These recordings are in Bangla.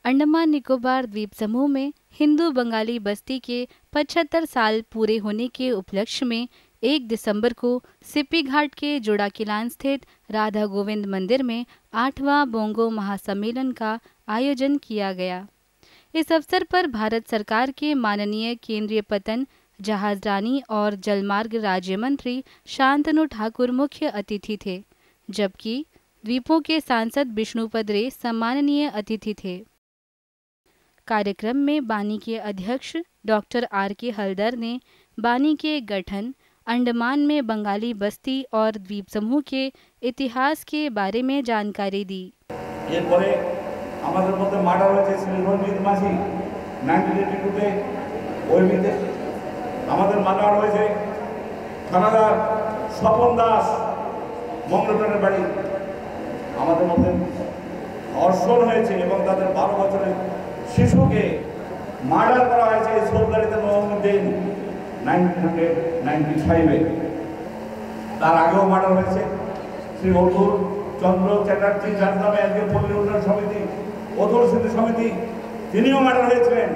अंडमान निकोबार द्वीप समूह में हिंदू बंगाली बस्ती के 75 साल पूरे होने के उपलक्ष्य में 1 दिसंबर को सिप्पी घाट के जोड़ाकिलान स्थित राधा गोविंद मंदिर में 8वां बोंगो महासम्मेलन का आयोजन किया गया। इस अवसर पर भारत सरकार के माननीय केंद्रीय पत्तन जहाजरानी और जलमार्ग राज्य मंत्री शांतनु ठाकुर मुख्य अतिथि थे, जबकि द्वीपों के सांसद विष्णुपद रे सम्माननीय अतिथि थे। कार्यक्रम में बानी के अध्यक्ष डॉक्टर R.K. हलदर ने बानी के गठन, अंडमान में बंगाली बस्ती और द्वीप समूह के इतिहास के बारे में जानकारी दी। আমাদের মধ্যে মার্ডার হয়েছে সিলভারমিট মাঝি 1982 তে ওইবিতে আমাদের মার্ডার হয়েছে থানাদার স্বপন দাস মঙ্গলপুরের বাড়ি আমাদের মধ্যে ধর্ষণ হয়েছে এবং তাদের 12 বছরের শিশুকে মার্ডার করা হয়েছে সোলদারিতে নওয়াজুদ্দিন 1995 এ তার আগেও মার্ডার হয়েছে শ্রী অতুল চন্দ্র চ্যাটার্জি যার নামে আজকে পল্লী উন্নয়ন সমিতি অতুল স্মৃতি সমিতি তিনিও মার্ডার হয়েছিলেন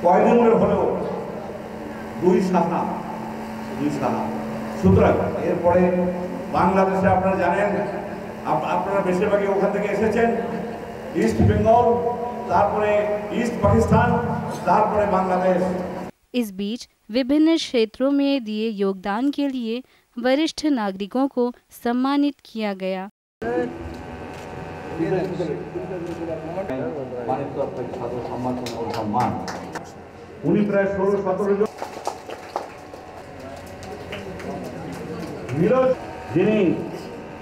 কয়দিনের হলেও দুই সাহা সুতরাং এরপরে বাংলাদেশে আপনারা জানেন আপনারা বেশিরভাগই ওখান থেকে এসেছেন ইস্ট বেঙ্গল তারপরে ইস্ট পাকিস্तान তারপরে বাংলাদেশ। इस बीच विभिन्न क्षेत्रों में दिए योगदान के लिए वरिष्ठ नागरिकों को सम्मानित किया गया।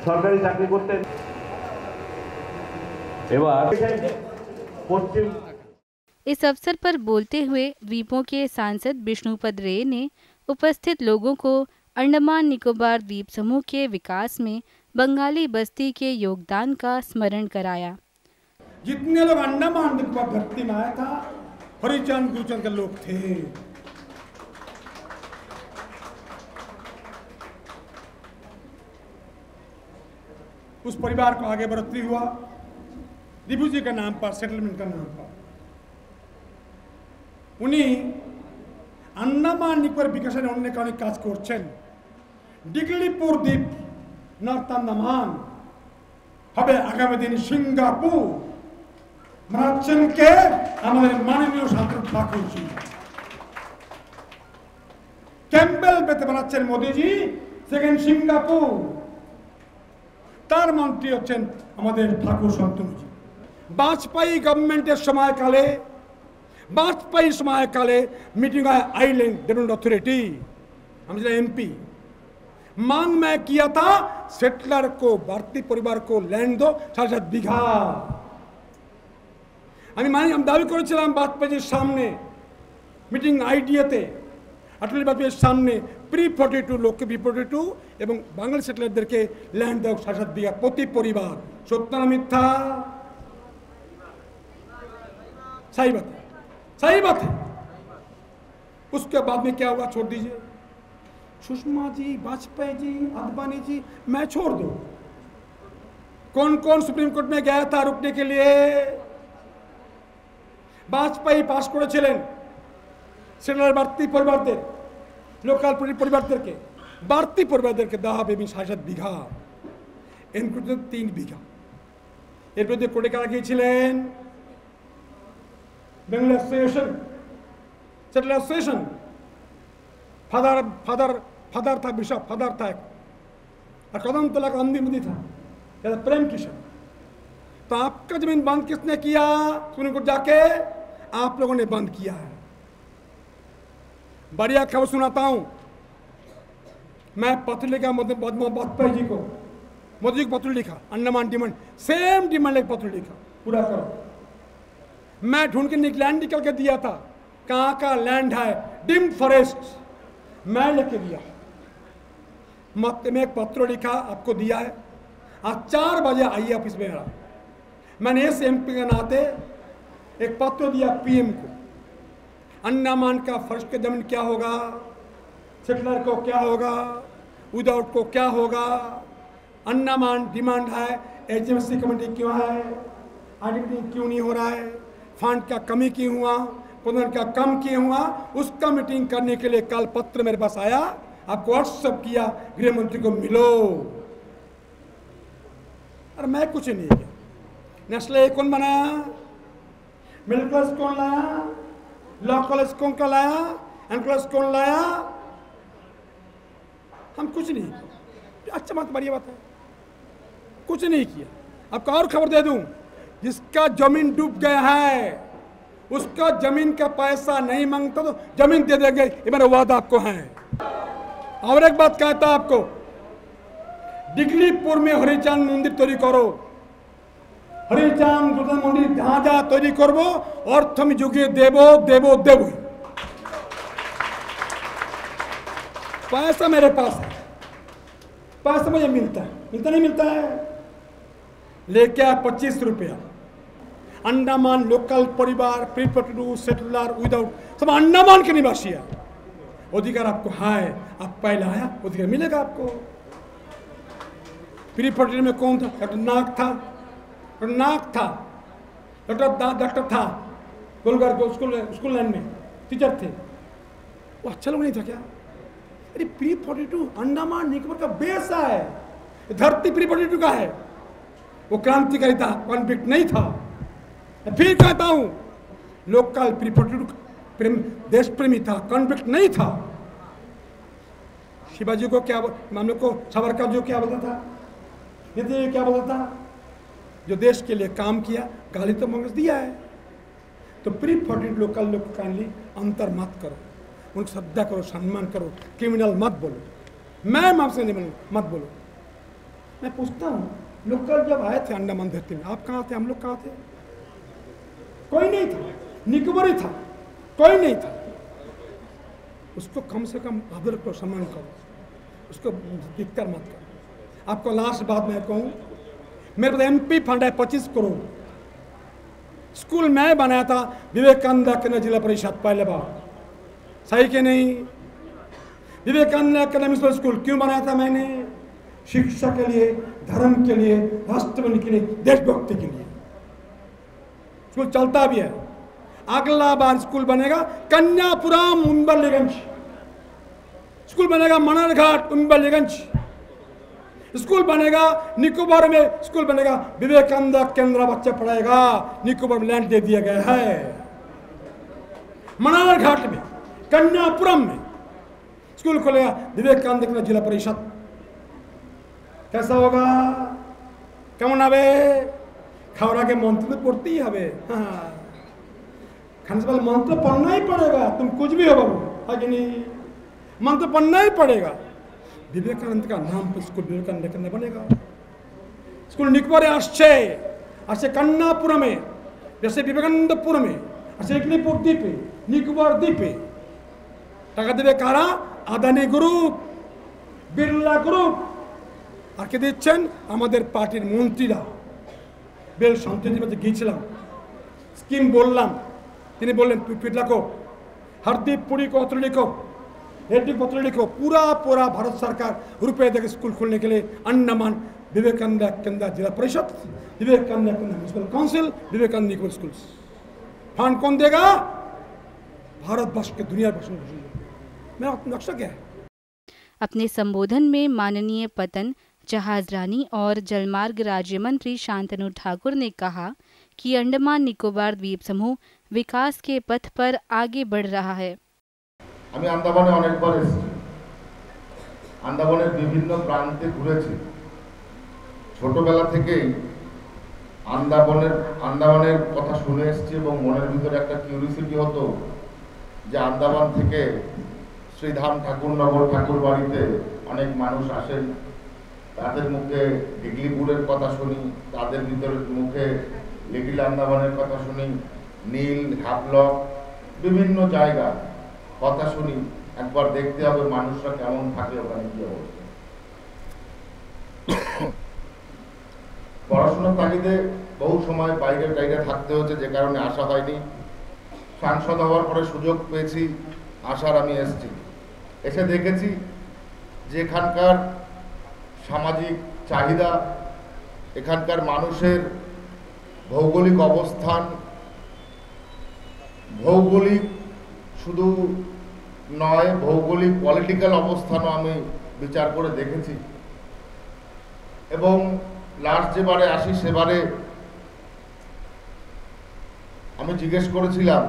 सरकारी चाकरी करते इस अवसर पर बोलते हुए द्वीपों के सांसद विष्णुपद रे ने उपस्थित लोगों को अंडमान निकोबार द्वीप समूह के विकास में बंगाली बस्ती के योगदान का स्मरण कराया। जितने लोग अंडमान निकोबार धरती में आया था हरिचंद गुरुचंद के लोग थे। उस परिवार को आगे बढ़ती हुआ रिफ्यूजी के नाम पर, सेटलमेंट का नाम पर उन्हीं अंडमान निकोबार विकासेर अनेक अनेक काज करছেন। डिगलीपुर द्वीप नर्थ अंडमान হবে আগামী দিন সিঙ্গাপুর বানাচ্ছেন কে? আমাদের মাননীয় শান্তনু ঠাকুরজি। ক্যাম্পবেল বেতে বানাচ্ছেন মোদিজি, সেকেন্ড সিঙ্গাপুর। তার মন্ত্রী হচ্ছেন আমাদের ঠাকুর শান্তনুজি। বাজপেয়ী গভর্নমেন্টের সময়কালে मीटिंग है आइलैंड डेवलपमेंट अथॉरिटी, हम MP मांग में किया था सेटलर को, भारतीय परिवार को लैंड दो 7.5 बीघा। हम दावी করেছিলাম বাজপেয়ীর সামনে मीटिंग आईडियाते अटल बाजपेयीর सामने प्री-42 लोग B-42 এবং বাঙালি সেটেলারদেরকে लैंड दो 7.5 बीघा प्रति परिवार। सत्य ना मिथ्या? सही बात है। उसके बाद में क्या हुआ छोड़ दीजिए। सुषमा जी, वाजपेयी जी, आडवाणी जी, मैं छोड़ दो। कौन कौन सुप्रीम कोर्ट में गया था रुकने के लिए? वाजपेयी पास করেছিলেন সেটেলার বাড়তি পরিবারদের, লোকাল পরিবারদেরকে, বাড়তি পরিবারদেরকে দেওয়া হবে 7.5 বিঘা, ইনক্লুডিং 3 বিঘা। এর বিরুদ্ধে কোর্টে কারা গিয়েছিলেন? Bengal association, settler association. Father था बिशप, फादर था एक, और कदम तला का अंधी था प्रेम किशन। तो आपका जमीन बंद किसने किया? सुप्रीम कोर्ट जाके आप लोगों ने बंद किया है। बढ़िया खबर सुनाता हूं। मैं पत्र लिखा वाजपेयी जी को, मोदी जी को पत्र लिखा, अंडमान डिमांड, सेम डिमांड एक पत्र लिखा, पूरा करो। मैं ढूंढ के लैंड निकल के दिया था, कहाँ का लैंड है, डिम फॉरेस्ट, मैं लेके दिया। मैं एक पत्र लिखा, आपको दिया है। आज 4 बजे आइए ऑफिस में मेरा। मैंने इस MP के नाते एक पत्र दिया PM को। अंडमान का फर्स्ट के जमीन क्या होगा, सेटलर को क्या होगा, विदाउट को क्या होगा। अंडमान डिमांड है HMC कमेटी क्यों है, ऑडिटिंग क्यों नहीं हो रहा है, फंड का कमी क्यों हुआ, पुनर् का कम क्यों हुआ, उसका मीटिंग करने के लिए कल पत्र मेरे पास आया, आपको व्हाट्सएप किया, गृह मंत्री को मिलो। अरे मैं कुछ नहीं किया। नेशनल ए कौन बनाया, मिडिल क्लास कौन लाया, लॉ कॉलेज कौन का लाया, एंड क्लास कौन लाया, हम कुछ नहीं किया। अच्छा बात, बढ़िया बात है, कुछ नहीं किया। आपको और खबर दे दूं, जिसका जमीन डूब गया है उसका जमीन का पैसा नहीं मांगता तो जमीन दे देंगे, ये मेरा वादा आपको है। और एक बात कहता आपको, डिगलीपुर में हरिचांद मंदिर तैयारी करो, हरिचांद मंदिर जहां जहां तैयारी करबो अर्थ में जुगे देवो देवो देवो। पैसा मेरे पास है, पैसा मुझे मिलता है, मिलता नहीं मिलता है, लेके आ 25 रुपया। अंडमान लोकल परिवार, प्रीपटू सेटलर विदाउट सब अंडमान के निवासी है, अधिकार आपको है, आप पहले आया अधिकार मिलेगा आपको। प्रीपटू में कौन था, डॉक्टर नाग था, डॉक्टर था गोलघर के स्कूल लाइन में टीचर थे, वो अच्छा लोग नहीं था क्या? अरे P42 अंडमान निकोबार का बेस है, धरती P42 का है, वो क्रांतिकारी था, कॉन्फ्लिक्ट नहीं था। फिर कहता हूं, लोकल P42 देश प्रेमी था, कॉन्फ्लिक्ट नहीं था। शिवाजी को क्या, हम लोग को सावरकर जो क्या बोलता था, नेताजी क्या बोलता था, जो देश के लिए काम किया, गाली तो कांग्रेस दिया है। तो P42 लोकल लोग काइंडली अंतर मत करो, उनको श्रद्धा करो, सम्मान करो, क्रिमिनल मत बोलो, मैं आपसे नहीं बोलूँ, मत बोलो। मैं पूछता हूँ, लोकल जब आए थे अंडमान धरती में, आप कहाँ थे, हम लोग कहाँ थे? कोई नहीं था, निकोबार ही था, कोई नहीं था। उसको कम से कम आदर करो, सम्मान करो, उसको धिक्कार मत करो। आपको लास्ट बात मैं कहूँ, मेरे पास MP फंड है 25 करोड़। स्कूल मैं बनाया था विवेकानंद केंद्र जिला परिषद, पहले बार, सही के नहीं? विवेकानंद केंद्र स्कूल क्यों बनाया था मैंने? शिक्षा के लिए, धर्म के लिए, राष्ट्र बनने के लिए, देशभक्ति के लिए। स्कूल चलता भी है। अगला बार स्कूल बनेगा कन्यापुरम उम्बरलीगंज, स्कूल बनेगा मनारघाट उम्बरलीगंज, स्कूल बनेगा निकोबार में, स्कूल बनेगा विवेकानंद केंद्र, बच्चा पढ़ाएगा। निकोबार में लैंड दे दिया गया है, मनारघाट में, कन्यापुरम में स्कूल खोलेगा विवेकानंद केंद्र जिला परिषद। कैसा होगा, केमन आवे? खावरा के मंत्र तो पढ़ती ही हवे, हाँ, खाने से पहले मंत्र पढ़ना ही पड़ेगा, तुम कुछ भी हो बाबू, है कि नहीं? मंत्र पढ़ना ही पड़ेगा। विवेकानंद का नाम पर स्कूल विवेकानंद केंद्र बनेगा। स्कूल निकोबार आसे कन्नापुर में, जैसे विवेकानंदपुर में, आसे इकलीपुर द्वीपे, निकोबार द्वीपे टाका देवे कारा? Adani group, Birla group. আর কে দিচ্ছেন? আমাদের পার্টির মন্ত্রীরা। বেল সন্তোষীবাদে গিয়েছিলাম, স্কিম বললাম, তিনি বললেন টুইট লিখো, हरदीप पुरी को पत्र लिखो, रेड्डी पत्र लिखो, पूरा भारत सरकार रुपए देकर स्कूल खोलने के लिए अंडमान विवेकानंद केंद्र जिला Parishad, Vivekananda Kendra municipal council, Vivekananda Nicobar school. Fund कौन देगा? भारत वर्ष के दुनिया भर में नक्शा क्या है? अपने संबोधन में माननीय पतन, जहाज रानी और जलमार्ग राज्य मंत्री शांतनु ठाकुर ने कहा कि अंडमान निकोबार द्वीप समूह विकास के पथ पर आगे बढ़ रहा है। আমি আন্দামানে অনেকবার এসেছি, আন্দামানের বিভিন্ন প্রান্তে ঘুরেছি। ছোটবেলা থেকেই আন্দামানের কথা শুনে এসেছি এবং মনের ভিতরে একটা কিউরিওসিটি হতো যে আন্দামান থেকে শ্রীধাম ঠাকুরনগর ঠাকুর বাড়িতে অনেক মানুষ আসেন, তাদের মুখে ডিগলিপুরের কথা শুনি, তাদের ভিতরের মুখে লিটল আন্দামানের কথা শুনি, নীল হাফলক বিভিন্ন জায়গা কথা শুনি। একবার দেখতে হবে মানুষরা কেমন থাকে ওখানে, কি অবস্থা। পড়াশোনার তাগিদে বহু সময় বাইরে থাকতে হচ্ছে, যে কারণে আসা হয়নি। সাংসদ হওয়ার পরে সুযোগ পেয়েছি আসার, আমি এসেছি, এসে দেখেছি যে এখানকার সামাজিক চাহিদা, এখানকার মানুষের ভৌগোলিক অবস্থান, ভৌগোলিক শুধু নয়, ভৌগোলিক পলিটিক্যাল অবস্থানও আমি বিচার করে দেখেছি। এবং লাস্ট যেবারে আসি সেবারে আমি জিজ্ঞেস করেছিলাম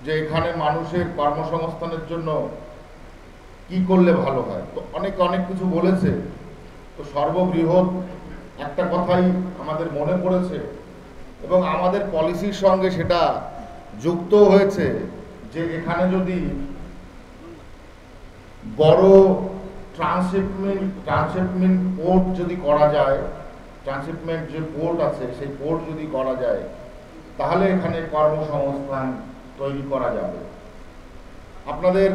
যে এখানে মানুষের কর্মসংস্থানের জন্য কি করলে ভালো হয়। তো অনেক কিছু বলেছে। তো সর্ববৃহৎ একটা কথাই আমাদের মনে পড়েছে এবং আমাদের পলিসির সঙ্গে সেটা যুক্ত হয়েছে যে এখানে যদি বড় ট্রান্সশিপমেন্ট পোর্ট যদি করা যায়, ট্রান্সশিপমেন্ট যে পোর্ট আছে সেই পোর্ট যদি করা যায় তাহলে এখানে কর্মসংস্থান তৈরি করা যাবে। আপনাদের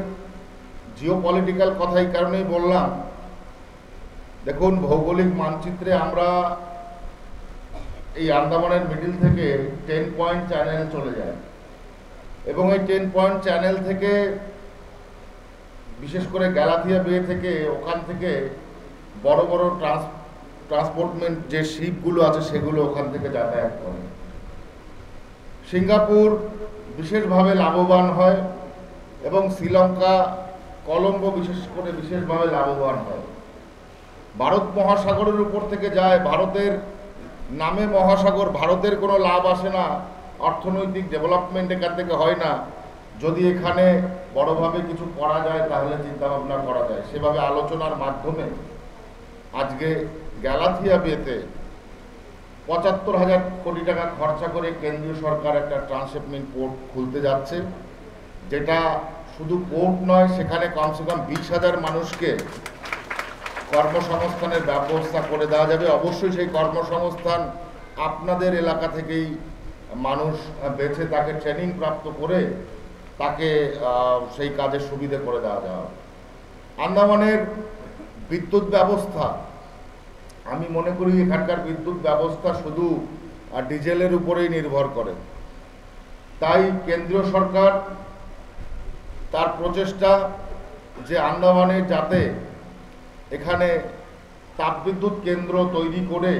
জিওপলিটিক্যাল কথা এই কারণেই বললাম, দেখুন ভৌগোলিক মানচিত্রে আমরা এই আন্দামানের মিডিল থেকে 10 পয়েন্ট চ্যানেল চলে যায় এবং এই 10 পয়েন্ট চ্যানেল থেকে বিশেষ করে গ্যালাথিয়া বে থেকে ওখান থেকে বড় বড় ট্রান্সপোর্টমেন্ট যে শিপগুলো আছে সেগুলো ওখান থেকে যাতায়াত করে। সিঙ্গাপুর বিশেষভাবে লাভবান হয় এবং শ্রীলঙ্কা, কলম্বো বিশেষ করে বিশেষভাবে লাভবান হয়। ভারত মহাসাগরের উপর থেকে যায়, ভারতের নামে মহাসাগর, ভারতের কোনো লাভ আসে না, অর্থনৈতিক ডেভেলপমেন্ট এখান থেকে হয় না। যদি এখানে বড়ভাবে কিছু করা যায় তাহলে চিন্তাভাবনা করা যায়। সেভাবে আলোচনার মাধ্যমে আজকে গ্যালাথিয়া বেতে ৭৫,০০০ কোটি টাকা খরচা করে কেন্দ্রীয় সরকার একটা ট্রান্সশিপমেন্ট পোর্ট খুলতে যাচ্ছে, যেটা শুধু পোর্ট নয়, সেখানে কমসে কম ২০,০০০ মানুষকে কর্মসংস্থানের ব্যবস্থা করে দেওয়া যাবে। অবশ্যই সেই কর্মসংস্থান আপনাদের এলাকা থেকেই মানুষ বেছে তাকে ট্রেনিং প্রাপ্ত করে তাকে সেই কাজের সুবিধে করে দেওয়া যাবে। আন্দামানের বিদ্যুৎ ব্যবস্থা, আমি মনে করি এখানকার বিদ্যুৎ ব্যবস্থা শুধু ডিজেলের উপরেই নির্ভর করে। তাই কেন্দ্রীয় সরকার তার প্রচেষ্টা যে আন্দামানে যাতে এখানে তাপবিদ্যুৎ কেন্দ্র তৈরি করে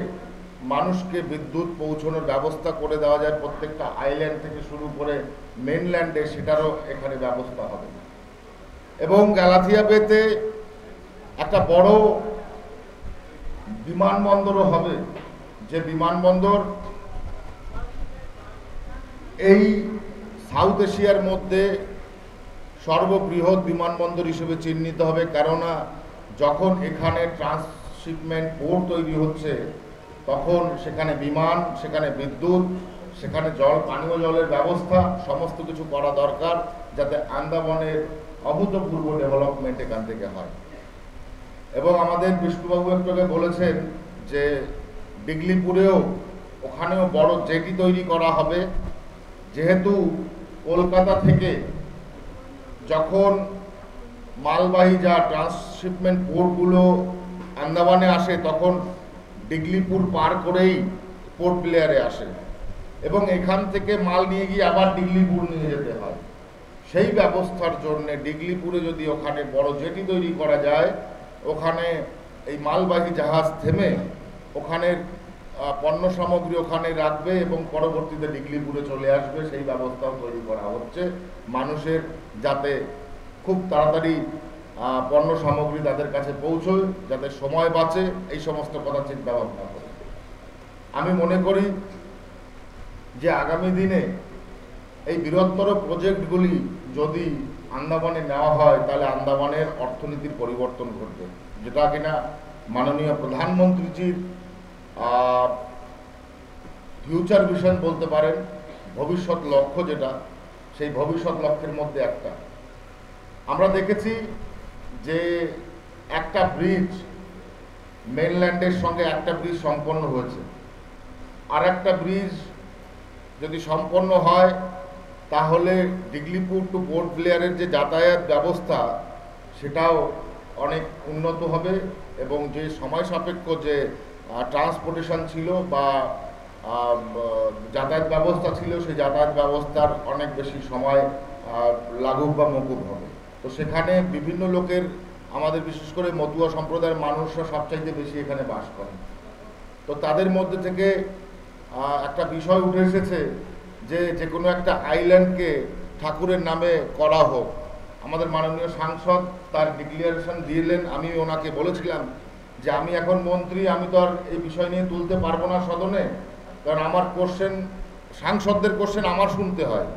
মানুষকে বিদ্যুৎ পৌঁছানোর ব্যবস্থা করে দেওয়া যায় প্রত্যেকটা আইল্যান্ড থেকে শুরু করে মেনল্যান্ডে, সেটারও এখানে ব্যবস্থা হবে। এবং গ্যালাথিয়া বেতে একটা বড় বিমানবন্দরও হবে, যে বিমানবন্দর এই সাউথ এশিয়ার মধ্যে সর্ববৃহৎ বিমানবন্দর হিসেবে চিহ্নিত হবে। কেননা যখন এখানে ট্রান্সশিপমেন্ট পোর্ট তৈরি হচ্ছে তখন সেখানে বিমান, সেখানে বিদ্যুৎ, সেখানে জল, পানীয় জলের ব্যবস্থা সমস্ত কিছু করা দরকার, যাতে আন্দামানের অভূতপূর্ব ডেভেলপমেন্ট এখান থেকে হয়। এবং আমাদের বিষ্ণুবাবু একটু আগে বলেছেন যে ডিগলিপুরেও ওখানেও বড় জেটি তৈরি করা হবে, যেহেতু কলকাতা থেকে যখন মালবাহী যা ট্রান্সশিপমেন্ট পোর্টগুলো আন্দামানে আসে তখন ডিগলিপুর পার করেই পোর্ট ব্লেয়ারে আসে এবং এখান থেকে মাল নিয়ে গিয়ে আবার ডিগলিপুর নিয়ে যেতে হয়। সেই ব্যবস্থার জন্য ডিগলিপুরে যদি ওখানে বড় জেটি তৈরি করা যায়, ওখানে এই মালবাহী জাহাজ থেমে ওখানের পণ্য সামগ্রী ওখানে রাখবে এবং পরবর্তীতে ডিগলিপুরে চলে আসবে, সেই ব্যবস্থাও তৈরি করা হচ্ছে। মানুষের যাতে খুব তাড়াতাড়ি পণ্য সামগ্রী তাদের কাছে পৌঁছয়, যাতে সময় বাঁচে, এই সমস্ত কথা চিন্তা ভাবনা করে আমি মনে করি যে আগামী দিনে এই বৃহত্তর প্রজেক্টগুলি যদি আন্দামানে নেওয়া হয় তাহলে আন্দামানের অর্থনীতির পরিবর্তন ঘটবে, যেটা কিনা মাননীয় প্রধানমন্ত্রীজির ফিউচার ভিশন বলতে পারেন, ভবিষ্যৎ লক্ষ্য, যেটা সেই ভবিষ্যৎ লক্ষ্যের মধ্যে একটা। আমরা দেখেছি যে একটা ব্রিজ মেনল্যান্ডের সঙ্গে একটা ব্রিজ সম্পন্ন হয়েছে, আর একটা ব্রিজ যদি সম্পন্ন হয় তাহলে ডিগলিপুর টু পোর্ট ব্লেয়ারের যে যাতায়াত ব্যবস্থা সেটাও অনেক উন্নত হবে এবং যে সময় সাপেক্ষ যে ট্রান্সপোর্টেশন ছিল বা যাতায়াত ব্যবস্থা ছিল সেই যাতায়াত ব্যবস্থার অনেক বেশি সময় লাঘব বা মকুব হবে। তো সেখানে বিভিন্ন লোকের, আমাদের বিশেষ করে মতুয়া সম্প্রদায়ের মানুষরা সবচাইতে বেশি এখানে বাস করেন। তো তাদের মধ্যে থেকে একটা বিষয় উঠে এসেছে যে কোনো একটা আইল্যান্ডকে ঠাকুরের নামে করা হোক। আমাদের মাননীয় সাংসদ তার ডিক্লারেশন দিলেন। আমি ওনাকে বলেছিলাম যে আমি এখন মন্ত্রী, আমি তো আর এই বিষয় নিয়ে তুলতে পারবো না সদনে, কারণ আমার কোশ্চেন, সাংসদদের কোশ্চেন আমার শুনতে হয়,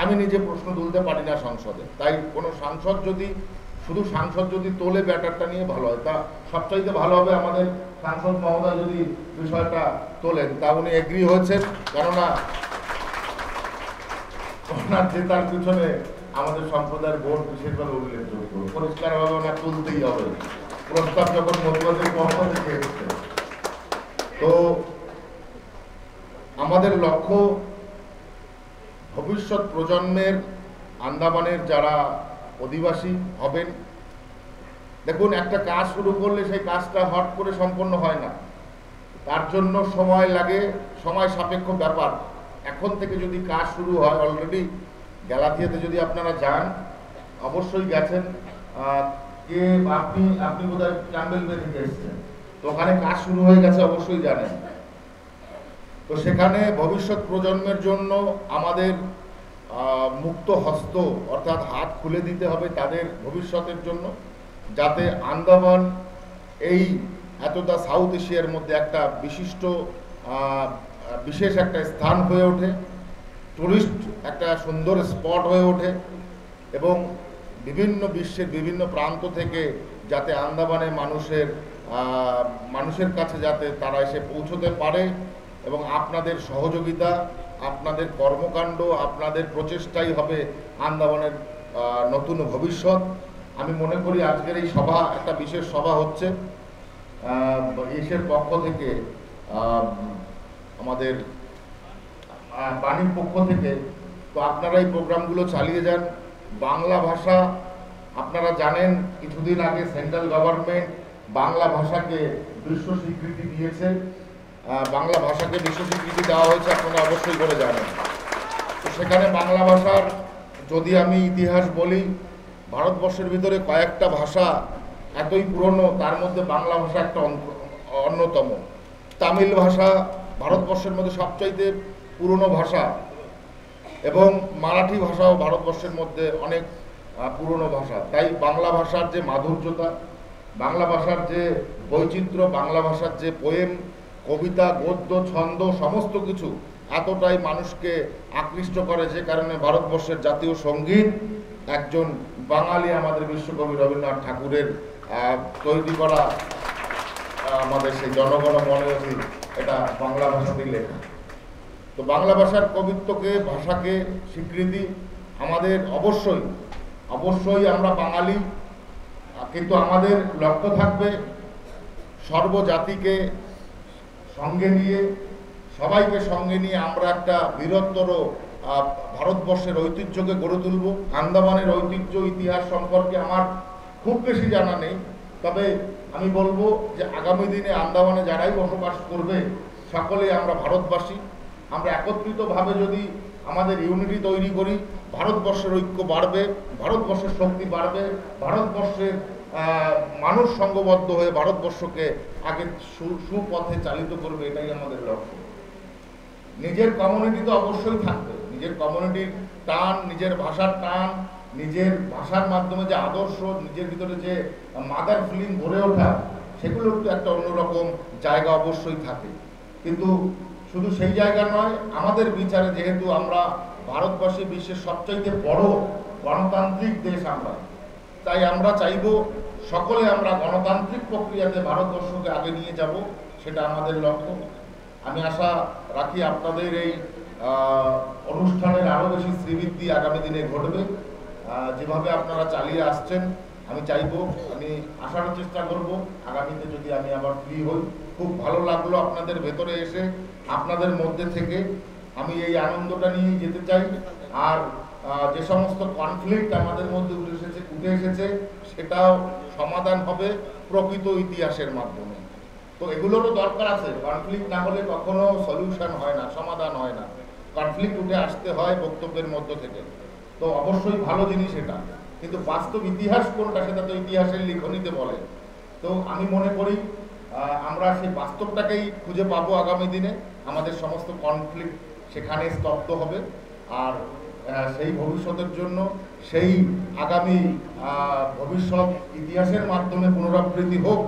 আমি নিজে প্রশ্ন তুলতে পারি না সংসদে। তাই কোনো সাংসদ যদি তোলে ব্যাটারটা নিয়ে ভালো হয়, তা সবচাইতে ভালো হবে আমাদের সাংসদ মহোদয় যদি বিষয়টা তোলেন। তা উনি এগ্রি হয়েছেন, কেননা ওনার জেতার পিছনে আমাদের সম্প্রদায়ের ভোট বিশেষভাবে উল্লেখযোগ্য, পরিষ্কারভাবে ওনার তুলতেই হবে প্রস্তাব যখন মতুয়াদের পক্ষ থেকে এসছে। তো আমাদের লক্ষ্য ভবিষ্যৎ প্রজন্মের আন্দামানের যারা অধিবাসী হবেন, দেখুন একটা কাজ শুরু করলে সেই কাজটা হট করে সম্পন্ন হয় না, তার জন্য সময় লাগে, সময় সাপেক্ষ ব্যাপার। এখন থেকে যদি কাজ শুরু হয়, অলরেডি গ্যালাথিয়াতে যদি আপনারা যান, অবশ্যই গেছেন, কে আপনি বোধহয় ক্যাম্বেল বে থেকে এসেছেন, তো ওখানে কাজ শুরু হয়ে গেছে, অবশ্যই জানেন। তো সেখানে ভবিষ্যৎ প্রজন্মের জন্য আমাদের মুক্ত হস্ত অর্থাৎ হাত খুলে দিতে হবে তাদের ভবিষ্যতের জন্য, যাতে আন্দামান এই এতটা সাউথ এশিয়ার মধ্যে একটা বিশেষ একটা স্থান হয়ে ওঠে, টুরিস্ট একটা সুন্দর স্পট হয়ে ওঠে, এবং বিশ্বের বিভিন্ন প্রান্ত থেকে যাতে আন্দামানে মানুষের কাছে যাতে তারা এসে পৌঁছতে পারে, এবং আপনাদের সহযোগিতা, আপনাদের কর্মকাণ্ড, আপনাদের প্রচেষ্টাই হবে আন্দামানের নতুন ভবিষ্যৎ। আমি মনে করি আজকের এই সভা একটা বিশেষ সভা হচ্ছে এসের পক্ষ থেকে, আমাদের বাণীর পক্ষ থেকে। তো আপনারা এই প্রোগ্রামগুলো চালিয়ে যান। বাংলা ভাষা, আপনারা জানেন কিছুদিন আগে সেন্ট্রাল গভর্নমেন্ট বাংলা ভাষাকে বিশ্ব স্বীকৃতি দিয়েছে। বাংলা ভাষাকে বিশ্ব স্বীকৃতি দেওয়া হয়েছে, আপনারা অবশ্যই করে জানেন। তো সেখানে বাংলা ভাষার যদি আমি ইতিহাস বলি, ভারতবর্ষের ভিতরে কয়েকটা ভাষা এতই পুরনো, তার মধ্যে বাংলা ভাষা একটা অন্যতম। তামিল ভাষা ভারতবর্ষের মধ্যে সবচাইতে পুরনো ভাষা, এবং মারাঠি ভাষাও ভারতবর্ষের মধ্যে অনেক পুরনো ভাষা। তাই বাংলা ভাষার যে মাধুর্যতা, বাংলা ভাষার যে বৈচিত্র্য, বাংলা ভাষার যে পোয়েম, কবিতা, গদ্য, ছন্দ, সমস্ত কিছু এতটাই মানুষকে আকৃষ্ট করে, যে কারণে ভারতবর্ষের জাতীয় সঙ্গীত একজন বাঙালি আমাদের বিশ্বকবি রবীন্দ্রনাথ ঠাকুরের তৈরি করা আমাদের সেই জনগণ মনে অধি, এটা বাংলা ভাষাতেই লেখা। তো বাংলা ভাষার কবিত্বকে, ভাষাকে স্বীকৃতি আমাদের অবশ্যই আমরা বাঙালি, কিন্তু আমাদের লক্ষ্য থাকবে সর্বজাতিকে সঙ্গে নিয়ে, সবাইকে সঙ্গে নিয়ে আমরা একটা বৃহত্তর ভারতবর্ষের ঐতিহ্যকে গড়ে তুলব। আন্দামানের ঐতিহ্য, ইতিহাস সম্পর্কে আমার খুব বেশি জানা নেই, তবে আমি বলবো যে আগামী দিনে আন্দামানে যারাই বসবাস করবে সকলেই আমরা ভারতবাসী। আমরা একত্রিতভাবে যদি আমাদের ইউনিটি তৈরি করি, ভারতবর্ষের ঐক্য বাড়বে, ভারতবর্ষের শক্তি বাড়বে, ভারতবর্ষের মানুষ সংঘবদ্ধ হয়ে ভারতবর্ষকে আগে সুপথে চালিত করবে, এটাই আমাদের লক্ষ্য। নিজের কমিউনিটি তো অবশ্যই থাকবে, নিজের কমিউনিটির টান, নিজের ভাষার টান, নিজের ভাষার মাধ্যমে যে আদর্শ, নিজের ভিতরে যে মাদার ফিলিং গড়ে ওঠা, সেগুলোর তো একটা অন্যরকম জায়গা অবশ্যই থাকে। কিন্তু শুধু সেই জায়গা নয়, আমাদের বিচারে যেহেতু আমরা ভারতবর্ষে বিশ্বের সবচাইতে বড় গণতান্ত্রিক দেশ আমরা, তাই আমরা চাইব সকলে আমরা গণতান্ত্রিক প্রক্রিয়াতে ভারতবর্ষকে আগে নিয়ে যাব, সেটা আমাদের লক্ষ্য। আমি আশা রাখি আপনাদের এই অনুষ্ঠানের আরও বেশি শ্রীবৃদ্ধি আগামী দিনে ঘটবে। যেভাবে আপনারা চালিয়ে আসছেন, আমি চাইবো, আমি আসার চেষ্টা করব আগামীতে যদি আমি আবার ফ্রি হই। খুব ভালো লাগলো আপনাদের ভেতরে এসে, আপনাদের মধ্যে থেকে আমি এই আনন্দটা নিয়ে যেতে চাই। আর যে সমস্ত কনফ্লিক্ট আমাদের মধ্যে উঠে এসেছে সেটাও সমাধান হবে প্রকৃত ইতিহাসের মাধ্যমে। তো এগুলোরও দরকার আছে, কনফ্লিক্ট না হলে কখনো সলিউশন হয় না, সমাধান হয় না। কনফ্লিক্ট উঠে আসতে হয় বক্তব্যের মধ্য থেকে, তো অবশ্যই ভালো জিনিস এটা, কিন্তু বাস্তব ইতিহাস কোনটা সেটা তো ইতিহাসের লিখনীতে বলে। তো আমি মনে করি আমরা সেই বাস্তবটাকেই খুঁজে পাবো আগামী দিনে। আমাদের সমস্ত কনফ্লিক্ট সেখানে স্তব্ধ হবে, আর সেই ভবিষ্যতের জন্য সেই আগামী ভবিষ্যৎ ইতিহাসের মাধ্যমে পুনরাবৃত্তি হোক।